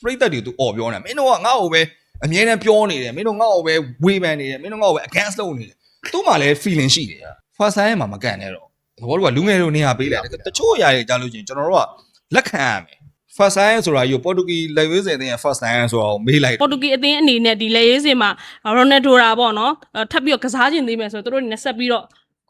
ပြိတ္တတွေသူအော်ပြောနေမင်းတို့ကငါ့ကိုပဲအမြဲတမ်းပြောနေတယ်မင်းတို့ငါ့ကိုပဲဝေဖန်နေတယ်မင်းတို့ငါ့ကိုပဲ against လုပ်နေတယ်သူ့မှာလည်း feeling ရှိတယ် first time မှာမကန်နဲ့တော့သဘောတူကလူငယ်တို့နေရာပေးလိုက်တယ်တချို့အရာတွေကြားလို့ချင်းကျွန်တော်တို့ကလက်ခံရမယ် first time ဆိုတာယူပေါ်တူဂီလက်ဝဲစင်တဲ့ first time ဆိုတာကိုမေးလိုက် ပေါ်တူဂီအသင်းအနေနဲ့ဒီလက်ရေးစင်မှာရိုနယ်ဒိုရာပေါ့နော်ထပ်ပြီးတော့ကစားခြင်းသေးမယ်ဆိုတော့တို့အနေနဲ့ဆက်ပြီးတော့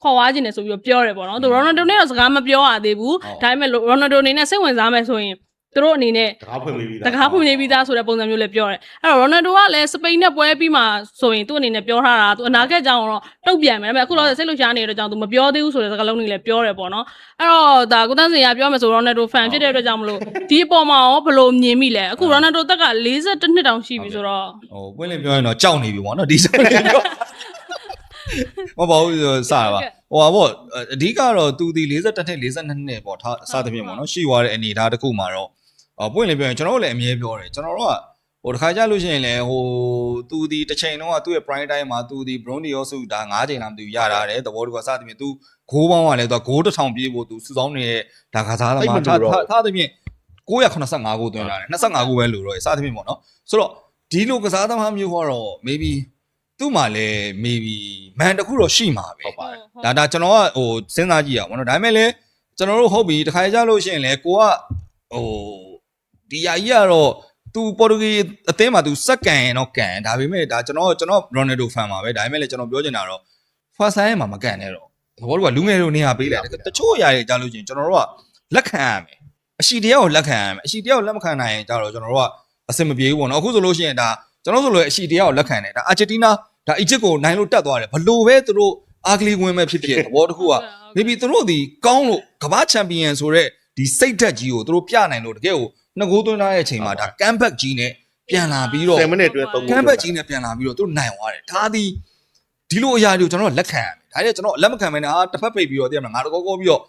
ခေါ်ဝါခြင်းတယ်ဆိုပြီးတော့ပြောတယ်ပေါ့နော်သူရိုနယ်ဒိုနဲ့တော့စကားမပြောရသေးဘူးဒါပေမဲ့ရိုနယ်ဒိုအနေနဲ့စိတ်ဝင်စားမယ်ဆိုရင်သူတို့အနေနဲ့တကားဖွင့်နေပြီးသားဆိုတဲ့ပုံစံမျိုးလည်းပြောတယ်အဲ့တော့ရိုနယ်ဒိုကလည်းစပိန်နဲ့ပွဲပြီးမှဆိုရင်သူ့အနေနဲ့ပြောထားတာသူအနာဂတ်ကြောင်းတော့တုတ်ပြန်မယ်ဒါပေမဲ့အခုတော့စိတ်လှုပ်ရှားနေတဲ့ကြောင်းသူမပြောသေးဘူးဆိုတဲ့စကားလုံးတွေလည်းပြောတယ်ပေါ့နော်အဲ့တော့ဒါကိုတန်းစင်ရပြောမယ်ဆိုရိုနယ်ဒိုဖန်ဖြစ်တဲ့အတွက်ကြောင့်မလို့ဒီအပေါ်မှာရောဘယ်လိုမြင်မိလဲအခုရိုနယ်ဒိုတက်က42နှစ်တောင်ရှိပြီဆိုတော့ဟိုပွင့်လင်းပြောရင်တော့ကြောက်နေပြီပေါ့နော်ဒီစက်ပြောမပေါ့စတာပါဟိုပါပေါ့အဓိကတော့သူဒီ42နှစ်42နှစ်ပေါ့ထားစသဖြင့်ပေါ့နော်ရှိသွားတဲ့အနေအထားတစ်ခုမှာတော့ပွင့်လင်းပြောရင်ကျွန်တော်တို့လည်းအမြဲပြောတယ်ကျွန်တော်တို့ကဟိုတစ်ခါကြလို့ရှိရင်လည်းဟိုသူဒီတစ်ချိန်လုံးကသူ့ရဲ့ prime time မှာသူဒီ Brony ရောစုဒါ9ချိန်လားမသိဘူးရတာတယ်သဘောတူကစသဖြင့်သူဂိုးပေါင်းကလည်းသူကဂိုး1000ပြေးဖို့သူစုဆောင်းနေတဲ့ဒါကစားသမားထားသဖြင့်985ဂိုးသွင်းလာတယ်25ဂိုးပဲလို့တော့စသဖြင့်ပေါ့နော်ဆိုတော့ဒီလိုကစားသမားမျိုးကတော့ maybe သူ့မှာလည်း maybe မန်တခုတော့ရှိမှာပဲဟုတ်ပါတယ်ဒါကျွန်တော်ကဟိုစဉ်းစားကြည့်ရအောင်နော်ဒါပေမဲ့လည်းကျွန်တော်တို့ဟုတ်ပြီတစ်ခါကြလို့ရှိရင်လည်းကိုကဟိုဒီယာကြီးကတော့သူပေါ်တူဂီအသင်းမှာသူစက္ကန်ရင်တော့ကန်ဒါပေမဲ့ဒါကျွန်တော်ရိုနယ်ဒိုဖန်ပါပဲဒါပေမဲ့လည်းကျွန်တော်ပြောချင်တာတော့ first time မှာမကန်နဲ့တော့သဘောတူကလူငယ်တို့နေရာပေးလိုက်တချို့အရာတွေကြားလို့ချင်းကျွန်တော်တို့ကလက်ခံရမယ်အရှိတရားကိုလက်ခံရမယ်အရှိတရားကိုလက်မခံနိုင်ရင်ကြတော့ကျွန်တော်တို့ကအဆင်မပြေဘူးပေါ့နော်အခုဆိုလို့ရှိရင်ဒါကျွန်တော်ဆိုလို့အရှိတရားကိုလက်ခံတယ်ဒါအာဂျင်တီးနားဒါအီဂျစ်ကိုနိုင်လို့တက်သွားတယ်ဘလို့ပဲသူတို့အာဂလီဝင်မဲ့ဖြစ်သဘောတခုက maybe သူတို့ဒီကောင်းလို့ကမ္ဘာချန်ပီယံဆိုတဲ့ဒီစိတ်ဓာတ်ကြီးကိုသူတို့ပြနိုင်လို့တကယ်ကိုနှစ်ကိုးသွင်းထားတဲ့အချိန်မှာဒါကမ်ဘက်ကြီးနဲ့ပြန်လာပြီးတော့10မိနစ်အတွင်း3ဂိုးကမ်ဘက်ကြီးနဲ့ပြန်လာပြီးတော့သူတို့နိုင်သွားတယ်ဒါဒီလိုအရာတွေကိုကျွန်တော်လက်ခံရမယ်ဒါလည်းကျွန်တော်လက်မခံမနဲ့တစ်ဖက်ပိတ်ပြီးတော့သိရမလားငါတကောကောပြီးတော့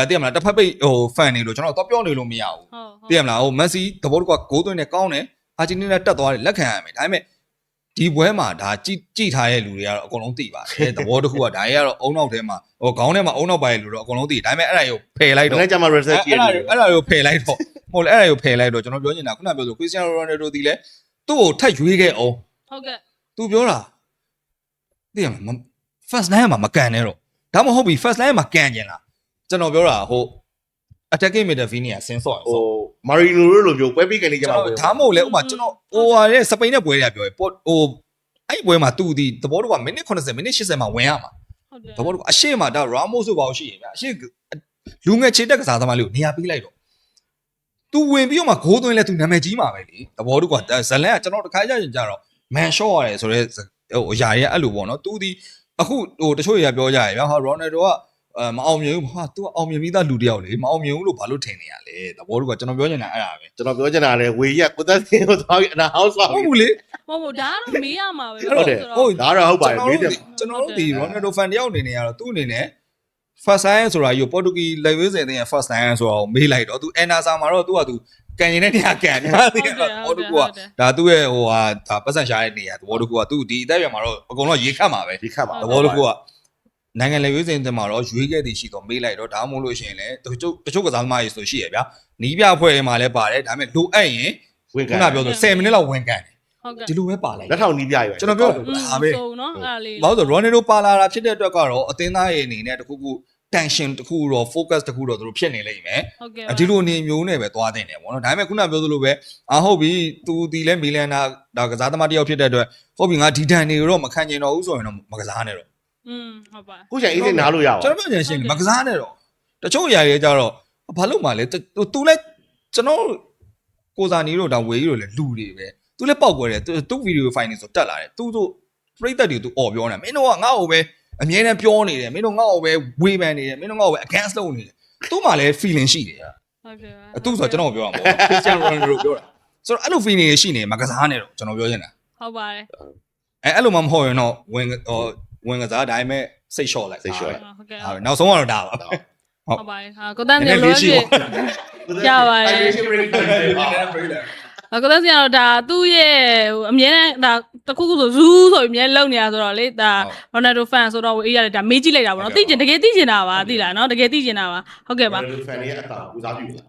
သိရမလားတစ်ဖက်ပိတ်ဟိုဖန်နေလို့ကျွန်တော်တော့ပြောနေလို့မရဘူးသိရမလားဟိုမက်ဆီသဘောတကွာဂိုးသွင်းနေကောင်းတယ်အာဂျင်တီးနားတက်သွားတယ်လက်ခံရမယ်ဒါပေမဲ့ဒီပွဲမှာဒါကြည့်ထားတဲ့လူတွေကတော့အကုန်လုံးသိပါတယ်သဘောတခုကဒါကြီးကတော့အုံနောက်ထဲမှာဟိုခေါင်းထဲမှာအုံနောက်ပါရဲ့လူတော့အကုန်လုံးသိဒါပေမဲ့အဲ့ဒါကိုဖယ်လိုက်တော့အဲ့ဒါကြမှာ reset ကြည့်ရတယ်အဲ့ဒါကိုဖယ်လိုက်တော့ဟုတ်လေအဲ့ဒါကိုဖယ်လိုက်တော့ကျွန်တော်ပြောနေတာခုနပြောဆို Cristiano Ronaldo ဒီလဲသူ့ကိုထပ်ရွေးခဲ့အောင်ဟုတ်ကဲ့သူပြောတာသိရမလား first line မှာမကန်နဲ့တော့ဒါမှမဟုတ်ပြီ first line မှာကန်ကျင်လားကျွန်တော်ပြောတာဟို attacking midfield ကဆင်းဆော့ဟို Marino လိုမျိုးပွဲပြီးကနေကြမှာဒါမှမဟုတ်လေဥမာကျွန်တော်ဟိုဟာရဲ့စပိန်နဲ့ပွဲတွေကပြောရဟိုအဲ့ပွဲမှာသူဒီသဘောတော့ကမိနစ်80မိနစ်80မှာဝင်ရမှာသဘောတော့အရှိမဒါ Ramos ဆိုပါလို့ရှိရင်ဗျအရှိလူငယ်ခြေတက်ကစားသမားလေးကိုနေရာပေးလိုက်တော့သူဝင်ပြီးတော့မှဂိုးသွင်းလဲသူနာမည်ကြီးမှာပဲလေသဘောတော့ကဇလန်ကကျွန်တော်တခါကြရင်ကြတော့ man shot ရတယ်ဆိုတော့ဟိုအရာရဲ့အဲ့လိုပေါ့နော်သူဒီအခုဟိုတချို့တွေကပြောကြရဗျာဟာ Ronaldo ကမအောင်မြင်ဘူးဟာ तू အောင်မြင်ပြီးသားလူတယောက်လေမအောင်မြင်ဘူးလို့ဘာလို့ထင်နေရလဲသဘောတော့ကကျွန်တော်ပြောနေတာအဲ့ဒါပဲကျွန်တော်ပြောချင်တာလေဝေရက်ကိုသက်စင်ကိုသွားပြီးအနာဟောက်ဆောက်ဟုတ်ဘူးလေဟုတ်ဒါကတော့မေးရမှာပဲဟုတ်တယ်ဟုတ်ဒါတော့ဟုတ်ပါတယ်မေးတယ်ကျွန်တော်တို့ဒီ Ronaldo fan တယောက်အနေနဲ့ကတော့သူ့အနေနဲ့ first time ဆိုတာယူပေါ်တူဂီလက်ဝဲစင်တဲ့ first time ဆိုတာကိုမေးလိုက်တော့ तू Anderson မှာတော့ तू က तू ကန်ရင်တဲ့နေရာကန်တယ်သိရလားဘောတူကဒါသူ့ရဲ့ဟိုဟာဒါပတ်စံရှာတဲ့နေရာသဘောတူက तू ဒီအသက်ပြန်မှာတော့အကုန်လုံးရေခတ်မှာပဲရေခတ်ပါသဘောတူကနိုင်ငံလေရွေးစင်တင်မှာတော့ရွေးခဲ့သည်ရှိတော့မေးလိုက်တော့ဒါမှမဟုတ်လို့ရှိရင်လည်းတချို့ကစားသမားတွေဆိုရှိရဗျာနီးပြအဖွဲ့တွေမှာလည်းပါတယ်ဒါပေမဲ့လိုအပ်ရင်ဝင်ကန်ခုနပြောဆို10မိနစ်လောက်ဝင်ကန်တယ်ဒီလိုပဲပါလိုက်လက်ထောင်နီးပြရွယ်ကျွန်တော်ပြောဒါပဲဆိုနော်အဲ့ဒါလေးဘာလို့ဆို Ronaldo ပါလာတာဖြစ်တဲ့အတွက်ကတော့အသင်းသားရဲ့အနေနဲ့တခုခု tension တခုတော့ focus တခုတော့သူတို့ဖြစ်နေလိမ့်မယ်ဒီလိုအနေမျိုးနဲ့ပဲသွားတင်တယ်ပေါ့နော်ဒါပေမဲ့ခုနပြောသလိုပဲဟုတ်ပြီသူဒီလဲမီလန်နာဒါကစားသမားတယောက်ဖြစ်တဲ့အတွက်ဟုတ်ပြီငါဒီတန်တွေတော့မခံကျင်တော့ဘူးဆိုရင်တော့မကစားနဲ့တော့ဟုတ်ပါခုချိန်အေးစင်နားလို့ရအောင်ကျွန်တော်ပြောချင်ရှင်းမကစားနဲ့တော့တချို့အရာတွေကြတော့ဘာလို့မှလဲသူလဲကျွန်တော်ကိုစာနီတို့ဒါဝေကြီးတို့လဲလူတွေပဲသူလဲပောက်ကွယ်တယ်သူဗီဒီယိုဖိုင်တွေဆိုတက်လာတယ်သူတို့ပြိတ္တတွေသူအော်ပြောနေမင်းတို့ကငါ့ကိုပဲအမြဲတမ်းပြောနေတယ်မင်းတို့ငါ့ကိုပဲဝေဖန်နေတယ်မင်းတို့ငါ့ကိုပဲ against လုပ်နေတယ်သူ့မှာလည်း feeling ရှိတယ်ဟုတ်ကဲ့သူဆိုကျွန်တော်ပြောတာမဟုတ် Cristiano Ronaldo ပြောတာဆိုတော့အဲ့လို feeling ရှိနေမကစားနဲ့တော့ကျွန်တော်ပြောချင်တာဟုတ်ပါတယ်အဲ့လိုမှမဟုတ်ရင်တော့ဝင်ကစားဒါပေမဲ့စိတ်လျှော့လိုက်စိတ်လျှော့ဟုတ်ကဲ့ဟုတ်နောက်ဆုံးကတော့ဒါပါဟုတ်ပါတယ်ဟာကိုတန်းနေလို့ရှိရပါတယ်ကိုတန်းစီကတော့ဒါသူ့ရဲ့အမြဲတမ်းဒါတခုခုဆိုဇူးဆိုပြီးအမြဲလုံနေရဆိုတော့လေဒါ Ronaldo fan ဆိုတော့အေးရတယ်ဒါမေးကြည့်လိုက်တာပေါ့နော်သိကျင်တကယ်သိကျင်တာပါသိလားနော်တကယ်သိကျင်တာပါဟုတ်ကဲ့ပါ Ronaldo fan ရဲ့အတာဦးစားပြု